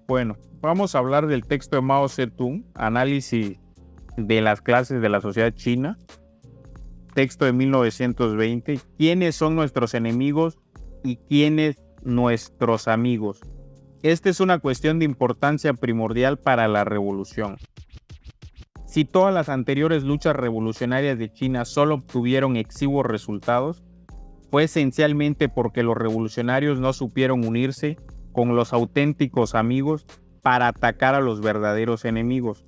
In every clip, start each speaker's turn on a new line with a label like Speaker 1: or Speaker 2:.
Speaker 1: Bueno, vamos a hablar del texto de Mao Zedong, Análisis de las clases de la sociedad china, texto de 1920. ¿Quiénes son nuestros enemigos y quiénes nuestros amigos? Esta es una cuestión de importancia primordial para la revolución. Si todas las anteriores luchas revolucionarias de China solo obtuvieron exiguos resultados, fue esencialmente porque los revolucionarios no supieron unirse con los auténticos amigos para atacar a los verdaderos enemigos.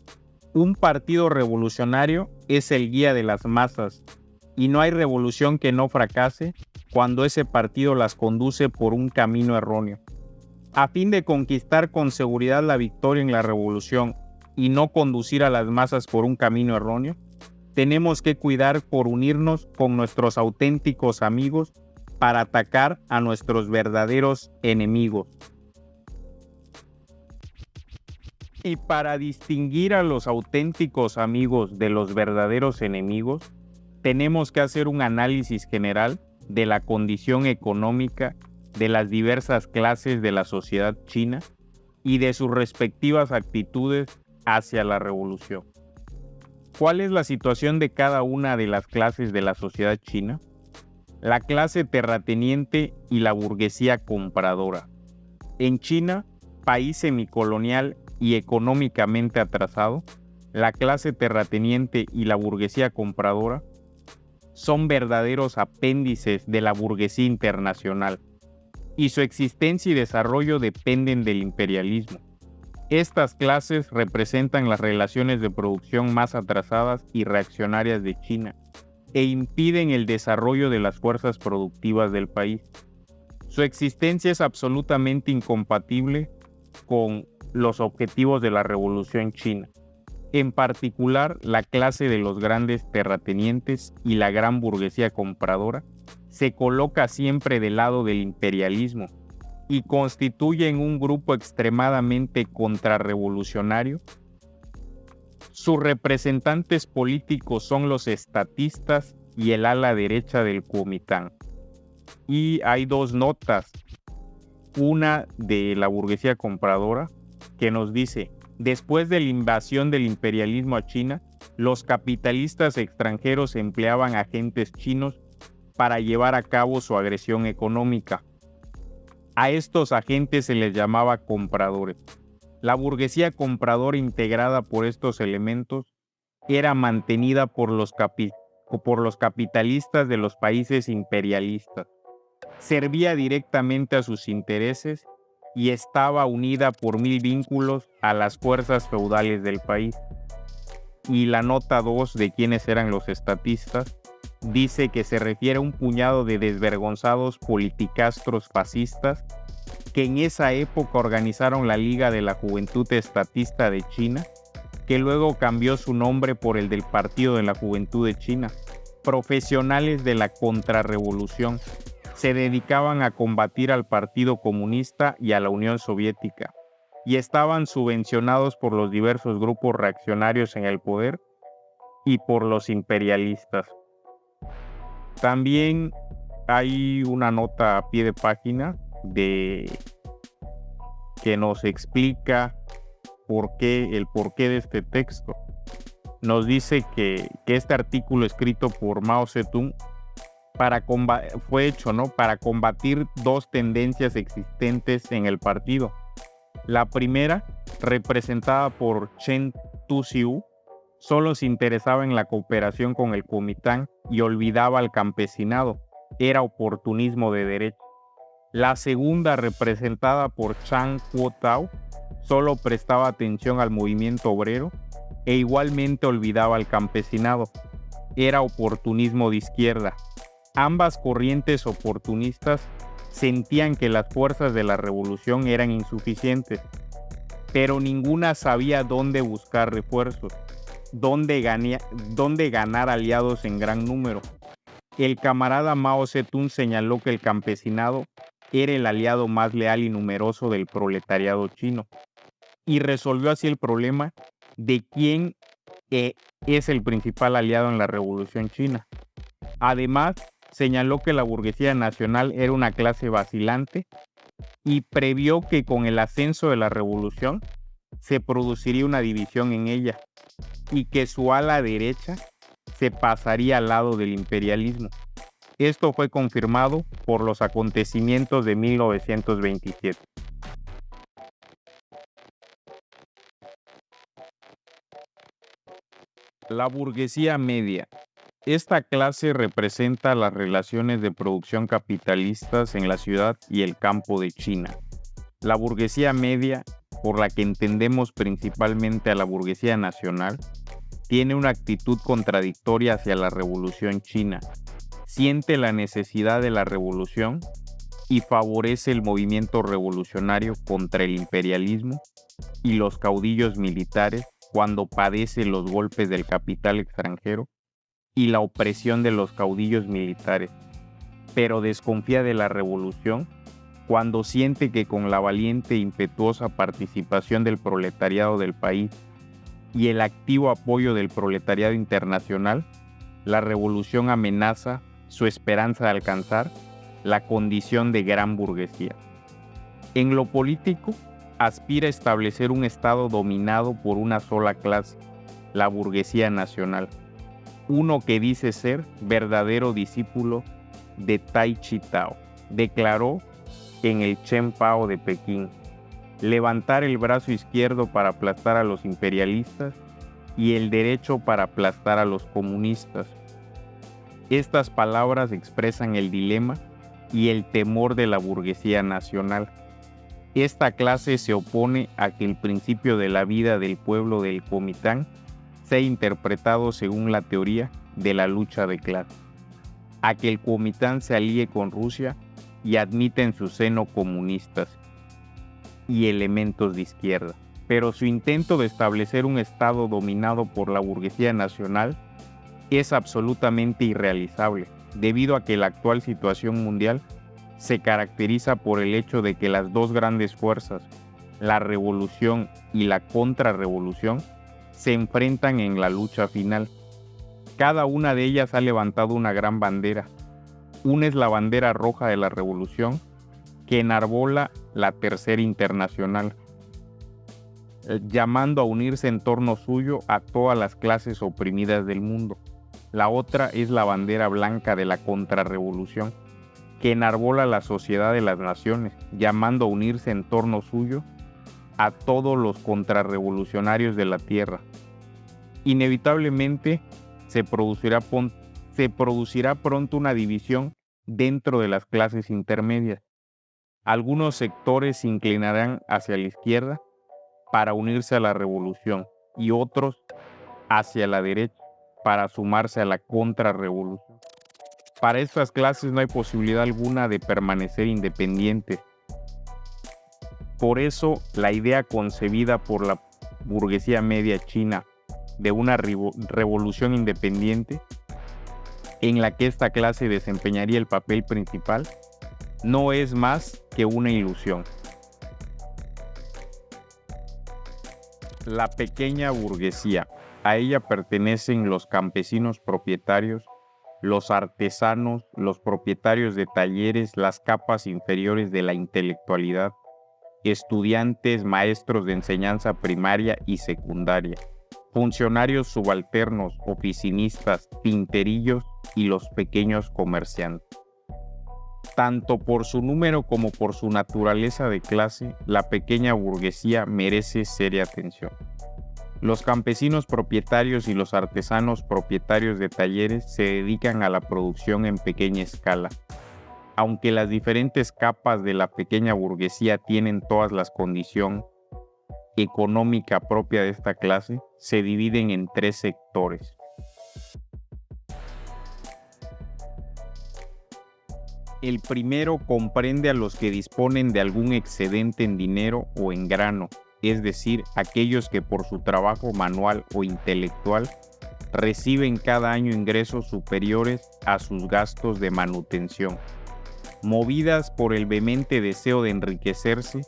Speaker 1: Un partido revolucionario es el guía de las masas, y no hay revolución que no fracase cuando ese partido las conduce por un camino erróneo. A fin de conquistar con seguridad la victoria en la revolución y no conducir a las masas por un camino erróneo, tenemos que cuidar por unirnos con nuestros auténticos amigos para atacar a nuestros verdaderos enemigos. Y para distinguir a los auténticos amigos de los verdaderos enemigos, tenemos que hacer un análisis general de la condición económica de las diversas clases de la sociedad china y de sus respectivas actitudes hacia la revolución. ¿Cuál es la situación de cada una de las clases de la sociedad china? La clase terrateniente y la burguesía compradora. En China, país semicolonial y económicamente atrasado, la clase terrateniente y la burguesía compradora son verdaderos apéndices de la burguesía internacional, y su existencia y desarrollo dependen del imperialismo. Estas clases representan las relaciones de producción más atrasadas y reaccionarias de China e impiden el desarrollo de las fuerzas productivas del país. Su existencia es absolutamente incompatible con los objetivos de la Revolución China, en particular la clase de los grandes terratenientes y la gran burguesía compradora se coloca siempre del lado del imperialismo y constituyen un grupo extremadamente contrarrevolucionario. Sus representantes políticos son los estatistas y el ala derecha del Kuomintang. Y hay dos notas, una de la burguesía compradora que nos dice: después de la invasión del imperialismo a China, los capitalistas extranjeros empleaban agentes chinos para llevar a cabo su agresión económica. A estos agentes se les llamaba compradores. La burguesía compradora integrada por estos elementos era mantenida por los capitalistas de los países imperialistas. Servía directamente a sus intereses y estaba unida por 1000 vínculos a las fuerzas feudales del país. Y la nota 2 de quiénes eran los estatistas dice que se refiere a un puñado de desvergonzados politicastros fascistas que en esa época organizaron la Liga de la Juventud Estatista de China, que luego cambió su nombre por el del Partido de la Juventud de China. Profesionales de la contrarrevolución, se dedicaban a combatir al Partido Comunista y a la Unión Soviética, y estaban subvencionados por los diversos grupos reaccionarios en el poder y por los imperialistas. También hay una nota a pie de página que nos explica el porqué de este texto. Nos dice que este artículo escrito por Mao Zedong fue hecho, para combatir dos tendencias existentes en el partido. La primera, representada por Chen Tuxiu, solo se interesaba en la cooperación con el Kuomintang y olvidaba al campesinado. Era oportunismo de derecha. La segunda, representada por Zhang Kuo-tao, solo prestaba atención al movimiento obrero e igualmente olvidaba al campesinado. Era oportunismo de izquierda. Ambas corrientes oportunistas sentían que las fuerzas de la revolución eran insuficientes, pero ninguna sabía dónde buscar refuerzos, dónde ganar aliados en gran número. El camarada Mao Zedong señaló que el campesinado era el aliado más leal y numeroso del proletariado chino, y resolvió así el problema de quién es el principal aliado en la revolución china. Además, señaló que la burguesía nacional era una clase vacilante y previó que con el ascenso de la revolución se produciría una división en ella y que su ala derecha se pasaría al lado del imperialismo. Esto fue confirmado por los acontecimientos de 1927. La burguesía media. Esta clase representa las relaciones de producción capitalistas en la ciudad y el campo de China. La burguesía media, por la que entendemos principalmente a la burguesía nacional, tiene una actitud contradictoria hacia la revolución china. Siente la necesidad de la revolución y favorece el movimiento revolucionario contra el imperialismo y los caudillos militares cuando padece los golpes del capital extranjero y la opresión de los caudillos militares, pero desconfía de la revolución cuando siente que con la valiente e impetuosa participación del proletariado del país y el activo apoyo del proletariado internacional, la revolución amenaza su esperanza de alcanzar la condición de gran burguesía. En lo político, aspira a establecer un Estado dominado por una sola clase, la burguesía nacional, uno que dice ser verdadero discípulo de Tai Chi Tao. Declaró en el Chen Pao de Pekín: levantar el brazo izquierdo para aplastar a los imperialistas y el derecho para aplastar a los comunistas. Estas palabras expresan el dilema y el temor de la burguesía nacional. Esta clase se opone a que el principio de la vida del pueblo del Kuomintang sea interpretado según la teoría de la lucha de clases, a que el Kuomintang se alíe con Rusia y admita en su seno comunistas y elementos de izquierda. Pero su intento de establecer un Estado dominado por la burguesía nacional es absolutamente irrealizable, debido a que la actual situación mundial se caracteriza por el hecho de que las dos grandes fuerzas, la revolución y la contrarrevolución, se enfrentan en la lucha final. Cada una de ellas ha levantado una gran bandera. Una es la bandera roja de la revolución, que enarbola la Tercera Internacional, llamando a unirse en torno suyo a todas las clases oprimidas del mundo. La otra es la bandera blanca de la contrarrevolución, que enarbola la Sociedad de las Naciones, llamando a unirse en torno suyo a todos los contrarrevolucionarios de la tierra. Inevitablemente se producirá pronto una división dentro de las clases intermedias. Algunos sectores se inclinarán hacia la izquierda para unirse a la revolución y otros hacia la derecha para sumarse a la contrarrevolución. Para estas clases no hay posibilidad alguna de permanecer independientes. Por eso, la idea concebida por la burguesía media china de una revolución independiente, en la que esta clase desempeñaría el papel principal, no es más que una ilusión. La pequeña burguesía. A ella pertenecen los campesinos propietarios, los artesanos, los propietarios de talleres, las capas inferiores de la intelectualidad, estudiantes, maestros de enseñanza primaria y secundaria, funcionarios subalternos, oficinistas, tinterillos y los pequeños comerciantes. Tanto por su número como por su naturaleza de clase, la pequeña burguesía merece seria atención. Los campesinos propietarios y los artesanos propietarios de talleres se dedican a la producción en pequeña escala. Aunque las diferentes capas de la pequeña burguesía tienen todas las condiciones económica propia de esta clase, se dividen en tres sectores. El primero comprende a los que disponen de algún excedente en dinero o en grano, es decir, aquellos que por su trabajo manual o intelectual reciben cada año ingresos superiores a sus gastos de manutención. Movidas por el vehemente deseo de enriquecerse,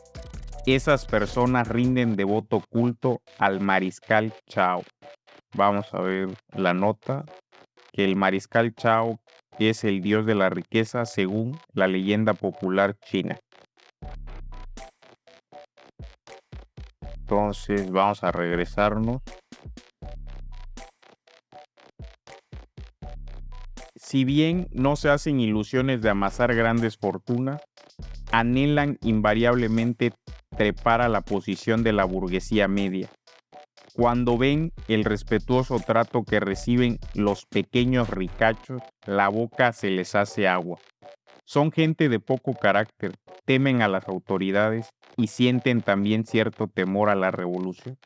Speaker 1: esas personas rinden devoto culto al mariscal Chao. Vamos a ver la nota, que el mariscal Chao es el dios de la riqueza según la leyenda popular china. Entonces vamos a regresarnos. Si bien no se hacen ilusiones de amasar grandes fortunas, anhelan invariablemente trepar a la posición de la burguesía media. Cuando ven el respetuoso trato que reciben los pequeños ricachos, la boca se les hace agua. Son gente de poco carácter, temen a las autoridades y sienten también cierto temor a la revolución.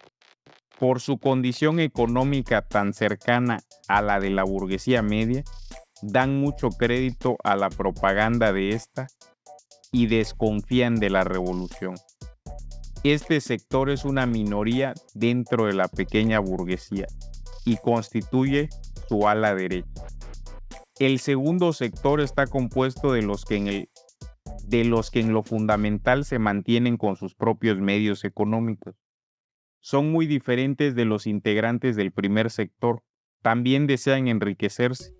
Speaker 1: Por su condición económica tan cercana a la de la burguesía media, dan mucho crédito a la propaganda de esta y desconfían de la revolución. Este sector es una minoría dentro de la pequeña burguesía y constituye su ala derecha. El segundo sector está compuesto de los que en lo fundamental se mantienen con sus propios medios económicos. Son muy diferentes de los integrantes del primer sector. También desean enriquecerse,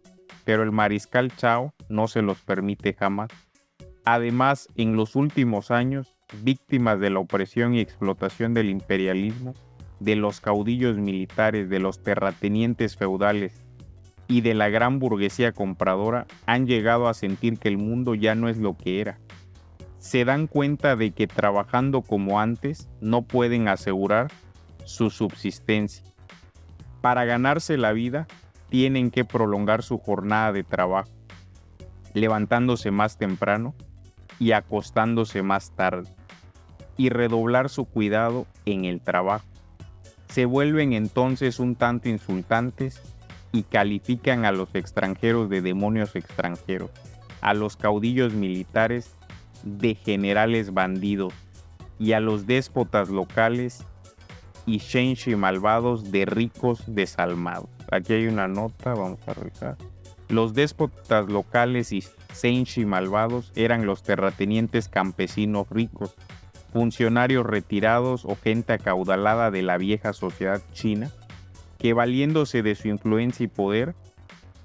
Speaker 1: pero el mariscal Chao no se los permite jamás. Además, en los últimos años, víctimas de la opresión y explotación del imperialismo, de los caudillos militares, de los terratenientes feudales y de la gran burguesía compradora, han llegado a sentir que el mundo ya no es lo que era. Se dan cuenta de que trabajando como antes no pueden asegurar su subsistencia. Para ganarse la vida, tienen que prolongar su jornada de trabajo, levantándose más temprano y acostándose más tarde, y redoblar su cuidado en el trabajo. Se vuelven entonces un tanto insultantes y califican a los extranjeros de demonios extranjeros, a los caudillos militares de generales bandidos y a los déspotas locales y shenshi malvados de ricos desalmados. Aquí hay una nota, vamos a revisar. Los déspotas locales y shenshi malvados eran los terratenientes campesinos ricos, funcionarios retirados o gente acaudalada de la vieja sociedad china, que valiéndose de su influencia y poder,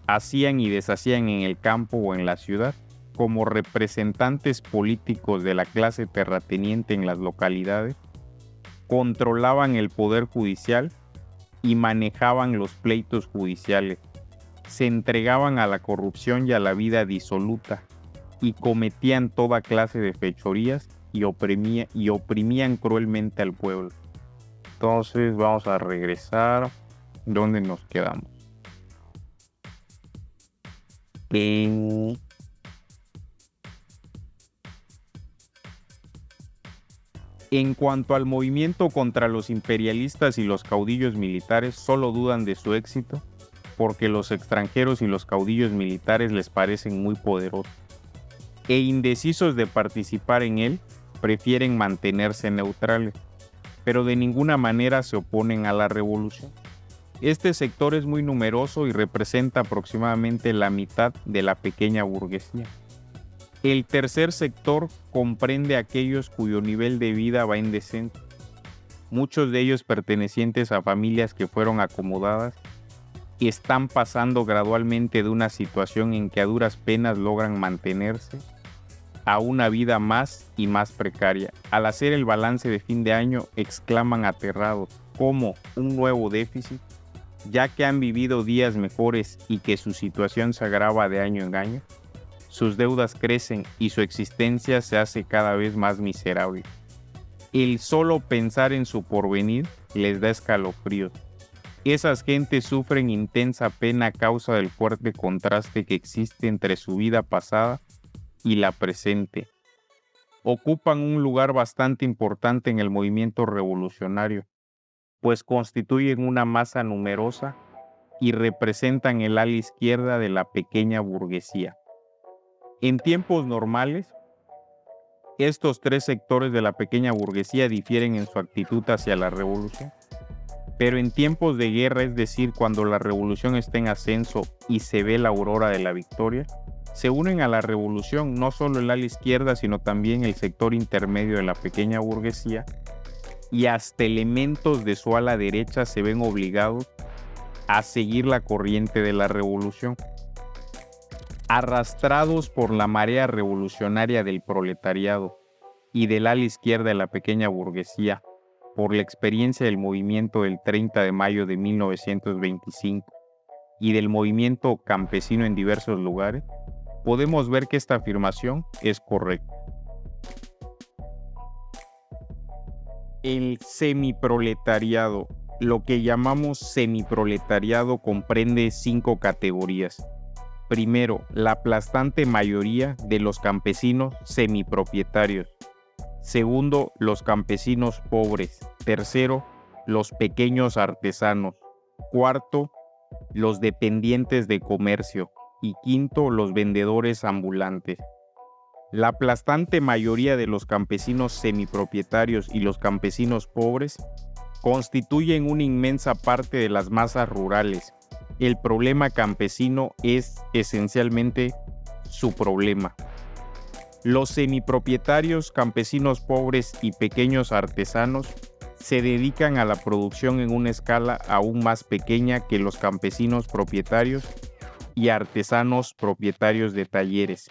Speaker 1: hacían y deshacían en el campo o en la ciudad, como representantes políticos de la clase terrateniente en las localidades, controlaban el poder judicial y manejaban los pleitos judiciales, se entregaban a la corrupción y a la vida disoluta, y cometían toda clase de fechorías y oprimían cruelmente al pueblo. Entonces vamos a regresar. ¿Dónde nos quedamos? En cuanto al movimiento contra los imperialistas y los caudillos militares, solo dudan de su éxito porque los extranjeros y los caudillos militares les parecen muy poderosos. E indecisos de participar en él, prefieren mantenerse neutrales, pero de ninguna manera se oponen a la revolución. Este sector es muy numeroso y representa aproximadamente la mitad de la pequeña burguesía. El tercer sector comprende a aquellos cuyo nivel de vida va en descenso, muchos de ellos pertenecientes a familias que fueron acomodadas y están pasando gradualmente de una situación en que a duras penas logran mantenerse a una vida más y más precaria. Al hacer el balance de fin de año, exclaman aterrados: ¿cómo un nuevo déficit? Ya que han vivido días mejores y que su situación se agrava de año en año, sus deudas crecen y su existencia se hace cada vez más miserable. El solo pensar en su porvenir les da escalofríos. Esas gentes sufren intensa pena a causa del fuerte contraste que existe entre su vida pasada y la presente. Ocupan un lugar bastante importante en el movimiento revolucionario, pues constituyen una masa numerosa y representan el ala izquierda de la pequeña burguesía. En tiempos normales, estos tres sectores de la pequeña burguesía difieren en su actitud hacia la revolución. Pero en tiempos de guerra, es decir, cuando la revolución está en ascenso y se ve la aurora de la victoria, se unen a la revolución no solo el ala izquierda, sino también el sector intermedio de la pequeña burguesía, y hasta elementos de su ala derecha se ven obligados a seguir la corriente de la revolución. Arrastrados por la marea revolucionaria del proletariado y del ala izquierda de la pequeña burguesía, por la experiencia del movimiento del 30 de mayo de 1925 y del movimiento campesino en diversos lugares, podemos ver que esta afirmación es correcta. El semiproletariado. Lo que llamamos semiproletariado comprende 5 categorías. Primero, la aplastante mayoría de los campesinos semipropietarios. Segundo, los campesinos pobres. Tercero, los pequeños artesanos. Cuarto, los dependientes de comercio. Y quinto, los vendedores ambulantes. La aplastante mayoría de los campesinos semipropietarios y los campesinos pobres constituyen una inmensa parte de las masas rurales. El problema campesino es esencialmente su problema. Los semipropietarios, campesinos pobres y pequeños artesanos se dedican a la producción en una escala aún más pequeña que los campesinos propietarios y artesanos propietarios de talleres.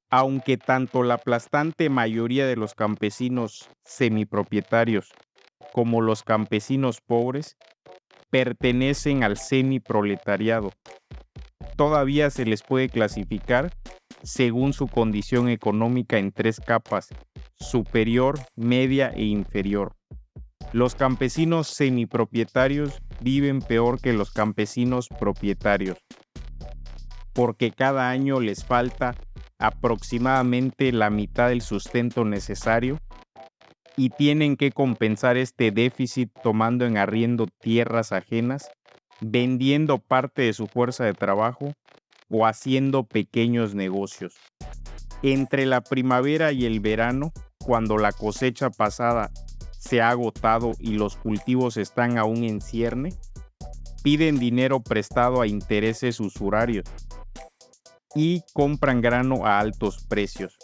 Speaker 1: Aunque tanto la aplastante mayoría de los campesinos semipropietarios como los campesinos pobres pertenecen al semiproletariado, todavía se les puede clasificar según su condición económica en 3 capas: superior, media e inferior. Los campesinos semipropietarios viven peor que los campesinos propietarios, porque cada año les falta aproximadamente la mitad del sustento necesario y tienen que compensar este déficit tomando en arriendo tierras ajenas, vendiendo parte de su fuerza de trabajo o haciendo pequeños negocios. Entre la primavera y el verano, cuando la cosecha pasada se ha agotado y los cultivos están aún en cierne, piden dinero prestado a intereses usurarios y compran grano a altos precios.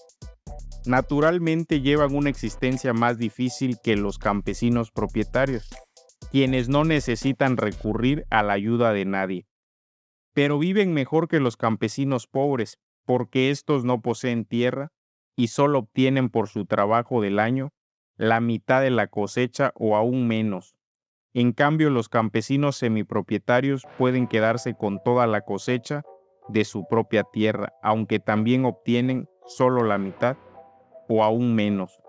Speaker 1: Naturalmente llevan una existencia más difícil que los campesinos propietarios, quienes no necesitan recurrir a la ayuda de nadie. Pero viven mejor que los campesinos pobres, porque estos no poseen tierra y solo obtienen por su trabajo del año la mitad de la cosecha o aún menos. En cambio, los campesinos semipropietarios pueden quedarse con toda la cosecha de su propia tierra, aunque también obtienen solo la mitad o aún menos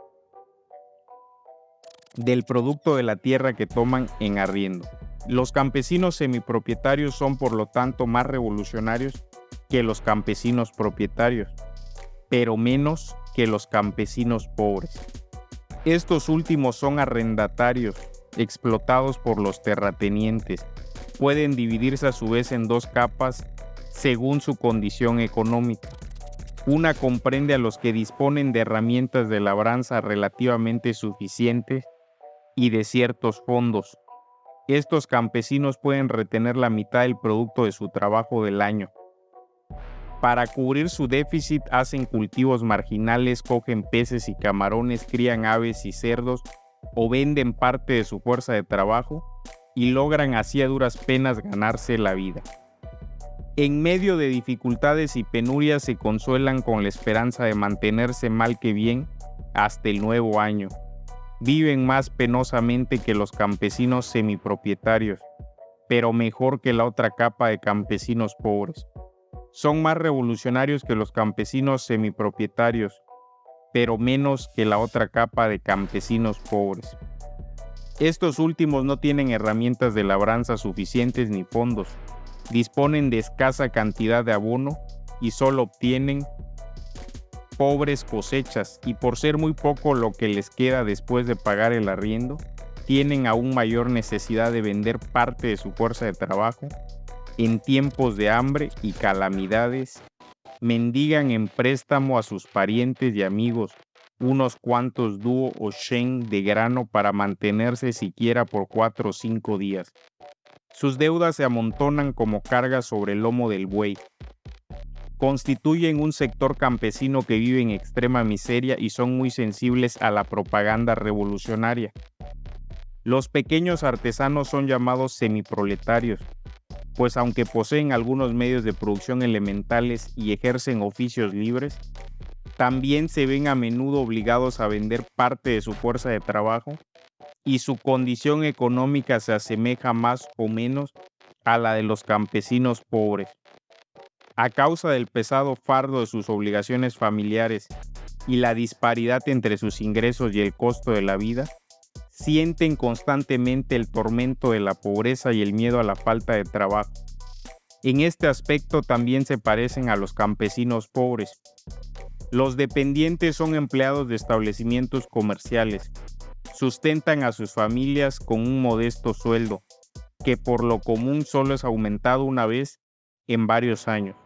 Speaker 1: del producto de la tierra que toman en arriendo. Los campesinos semipropietarios son por lo tanto más revolucionarios que los campesinos propietarios, pero menos que los campesinos pobres. Estos últimos son arrendatarios, explotados por los terratenientes. Pueden dividirse a su vez en 2 capas según su condición económica. Una comprende a los que disponen de herramientas de labranza relativamente suficientes y de ciertos fondos. Estos campesinos pueden retener la mitad del producto de su trabajo del año. Para cubrir su déficit hacen cultivos marginales, cogen peces y camarones, crían aves y cerdos o venden parte de su fuerza de trabajo y logran así a duras penas ganarse la vida. En medio de dificultades y penurias se consuelan con la esperanza de mantenerse mal que bien hasta el nuevo año. Viven más penosamente que los campesinos semipropietarios, pero mejor que la otra capa de campesinos pobres. Son más revolucionarios que los campesinos semipropietarios, pero menos que la otra capa de campesinos pobres. Estos últimos no tienen herramientas de labranza suficientes ni fondos. Disponen de escasa cantidad de abono y solo obtienen pobres cosechas, y por ser muy poco lo que les queda después de pagar el arriendo, tienen aún mayor necesidad de vender parte de su fuerza de trabajo. En tiempos de hambre y calamidades, mendigan en préstamo a sus parientes y amigos unos cuantos duo o shen de grano para mantenerse siquiera por 4 o 5 días. Sus deudas se amontonan como cargas sobre el lomo del buey. Constituyen un sector campesino que vive en extrema miseria y son muy sensibles a la propaganda revolucionaria. Los pequeños artesanos son llamados semiproletarios, pues aunque poseen algunos medios de producción elementales y ejercen oficios libres, también se ven a menudo obligados a vender parte de su fuerza de trabajo y su condición económica se asemeja más o menos a la de los campesinos pobres. A causa del pesado fardo de sus obligaciones familiares y la disparidad entre sus ingresos y el costo de la vida, sienten constantemente el tormento de la pobreza y el miedo a la falta de trabajo. En este aspecto también se parecen a los campesinos pobres. Los dependientes son empleados de establecimientos comerciales. Sustentan a sus familias con un modesto sueldo, que por lo común solo es aumentado una vez en varios años,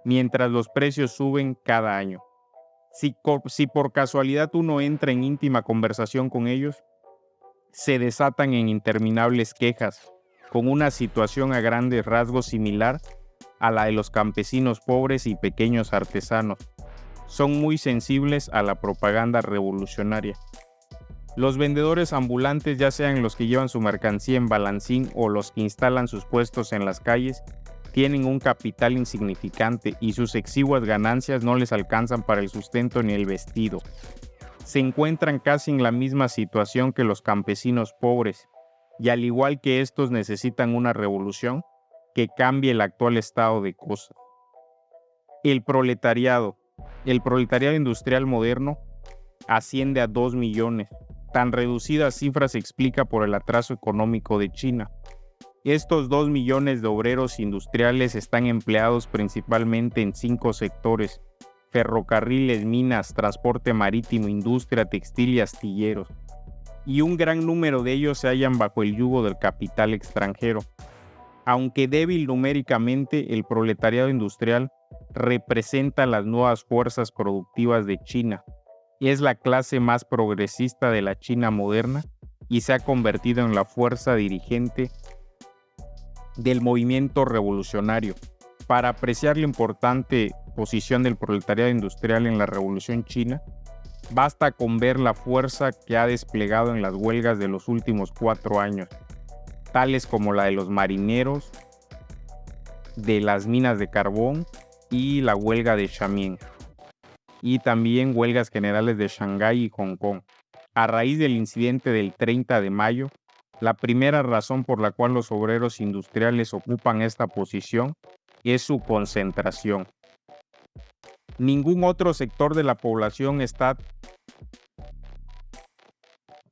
Speaker 1: mientras los precios suben cada año. Si por casualidad uno entra en íntima conversación con ellos, se desatan en interminables quejas, con una situación a grandes rasgos similar a la de los campesinos pobres y pequeños artesanos. Son muy sensibles a la propaganda revolucionaria. Los vendedores ambulantes, ya sean los que llevan su mercancía en balancín o los que instalan sus puestos en las calles, tienen un capital insignificante y sus exiguas ganancias no les alcanzan para el sustento ni el vestido. Se encuentran casi en la misma situación que los campesinos pobres, y al igual que estos necesitan una revolución que cambie el actual estado de cosas. El proletariado industrial moderno asciende a 2 millones. Tan reducida cifra se explica por el atraso económico de China. Estos 2 millones de obreros industriales están empleados principalmente en 5 sectores: ferrocarriles, minas, transporte marítimo, industria textil y astilleros. Y un gran número de ellos se hallan bajo el yugo del capital extranjero. Aunque débil numéricamente, el proletariado industrial representa las nuevas fuerzas productivas de China. Es la clase más progresista de la China moderna y se ha convertido en la fuerza dirigente del movimiento revolucionario. Para apreciar la importante posición del proletariado industrial en la Revolución China, basta con ver la fuerza que ha desplegado en las huelgas de los últimos 4 años, tales como la de los marineros, de las minas de carbón y la huelga de Xiamen, y también huelgas generales de Shanghái y Hong Kong. A raíz del incidente del 30 de mayo, la primera razón por la cual los obreros industriales ocupan esta posición es su concentración. Ningún otro sector de la población está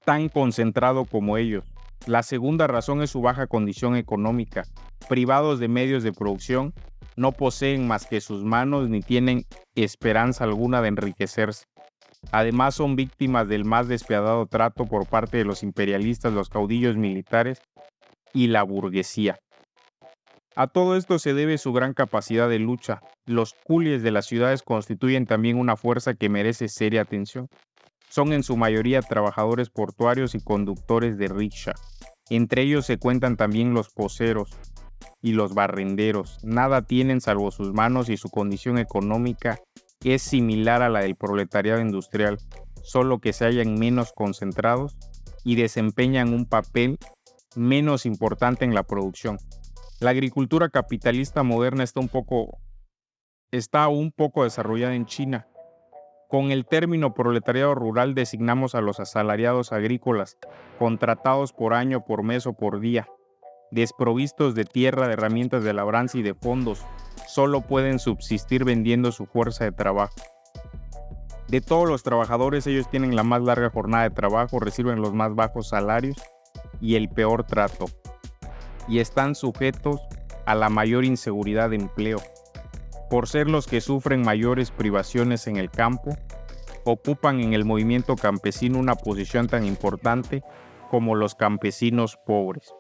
Speaker 1: tan concentrado como ellos. La segunda razón es su baja condición económica. Privados de medios de producción, no poseen más que sus manos ni tienen esperanza alguna de enriquecerse. Además, son víctimas del más despiadado trato por parte de los imperialistas, los caudillos militares y la burguesía. A todo esto se debe su gran capacidad de lucha. Los coolies de las ciudades constituyen también una fuerza que merece seria atención. Son en su mayoría trabajadores portuarios y conductores de rickshaw. Entre ellos se cuentan también los poseros y los barrenderos. Nada tienen salvo sus manos y su condición económica es similar a la del proletariado industrial, solo que se hallan menos concentrados y desempeñan un papel menos importante en la producción. La agricultura capitalista moderna está un poco desarrollada en China. Con el término proletariado rural designamos a los asalariados agrícolas, contratados por año, por mes o por día, desprovistos de tierra, de herramientas de labranza y de fondos. Solo pueden subsistir vendiendo su fuerza de trabajo. De todos los trabajadores, ellos tienen la más larga jornada de trabajo, reciben los más bajos salarios y el peor trato, y están sujetos a la mayor inseguridad de empleo. Por ser los que sufren mayores privaciones en el campo, ocupan en el movimiento campesino una posición tan importante como los campesinos pobres.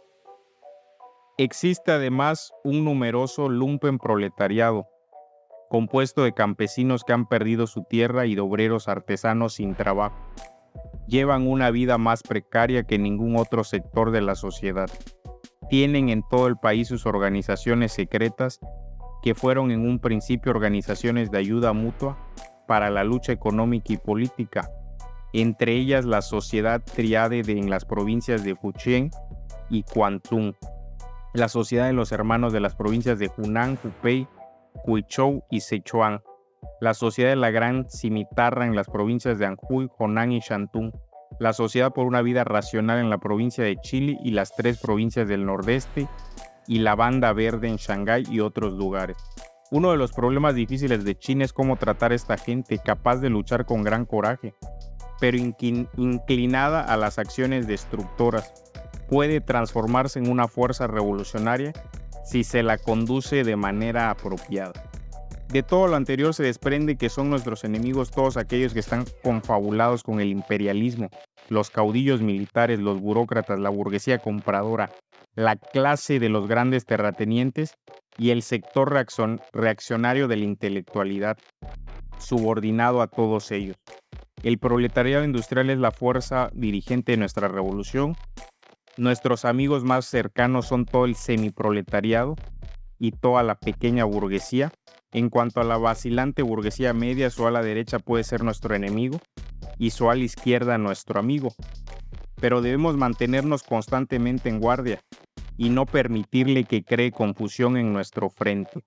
Speaker 1: Existe además un numeroso lumpenproletariado, compuesto de campesinos que han perdido su tierra y de obreros artesanos sin trabajo. Llevan una vida más precaria que ningún otro sector de la sociedad. Tienen en todo el país sus organizaciones secretas, que fueron en un principio organizaciones de ayuda mutua para la lucha económica y política, entre ellas la Sociedad Triade en las provincias de Fujian y Guangdong, la Sociedad de los Hermanos de las provincias de Hunan, Hubei, Guizhou y Sichuan, la Sociedad de la Gran Cimitarra en las provincias de Anhui, Honan y Shantung, la Sociedad por una Vida Racional en la provincia de Chile y las 3 provincias del Nordeste, y la Banda Verde en Shanghái y otros lugares. Uno de los problemas difíciles de China es cómo tratar a esta gente capaz de luchar con gran coraje, pero inclinada a las acciones destructoras. Puede transformarse en una fuerza revolucionaria si se la conduce de manera apropiada. De todo lo anterior se desprende que son nuestros enemigos todos aquellos que están confabulados con el imperialismo, los caudillos militares, los burócratas, la burguesía compradora, la clase de los grandes terratenientes y el sector reaccionario de la intelectualidad, subordinado a todos ellos. El proletariado industrial es la fuerza dirigente de nuestra revolución. Nuestros amigos más cercanos son todo el semiproletariado y toda la pequeña burguesía. En cuanto a la vacilante burguesía media, su ala derecha puede ser nuestro enemigo y su ala izquierda nuestro amigo. Pero debemos mantenernos constantemente en guardia y no permitirle que cree confusión en nuestro frente.